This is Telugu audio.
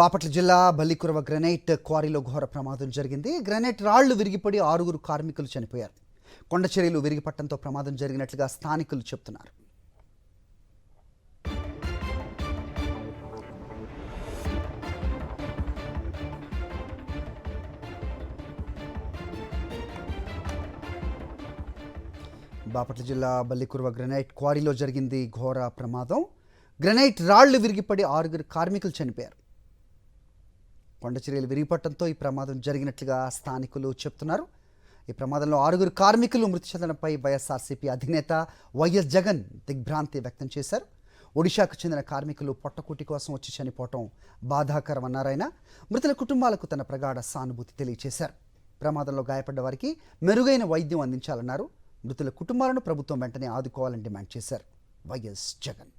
బాపట్ల జిల్లా బల్లికురవ గ్రనైట్ క్వారీలో ఘోర ప్రమాదం జరిగింది. గ్రనైట్ రాళ్లు విరిగిపడి 6 కార్మికులు చనిపోయారు. కొండ చర్యలు విరిగిపట్టడంతో ప్రమాదం జరిగినట్లుగా స్థానికులు చెబుతున్నారు. బాపట్ల జిల్లా బల్లికురవ గ్రనైట్ క్వారీలో జరిగింది ఘోర ప్రమాదం. గ్రనైట్ రాళ్లు విరిగిపడి 6 కార్మికులు చనిపోయారు. కొండ చర్యలు విరిగిపట్టడంతో ఈ ప్రమాదం జరిగినట్లుగా స్థానికులు చెప్తున్నారు. ఈ ప్రమాదంలో 6 కార్మికులు మృతి చెందడంపై వైఎస్ఆర్సీపీ అధినేత వైఎస్ జగన్ దిగ్భ్రాంతి వ్యక్తం చేశారు. ఒడిశాకు చెందిన కార్మికులు పొట్టకూటి కోసం వచ్చి చనిపోవటం బాధాకరమన్నారు ఆయన. మృతుల కుటుంబాలకు తన ప్రగాఢ సానుభూతి తెలియజేశారు. ప్రమాదంలో గాయపడ్డ వారికి మెరుగైన వైద్యం అందించాలన్నారు. మృతుల కుటుంబాలను ప్రభుత్వం వెంటనే ఆదుకోవాలని డిమాండ్ చేశారు వైఎస్ జగన్.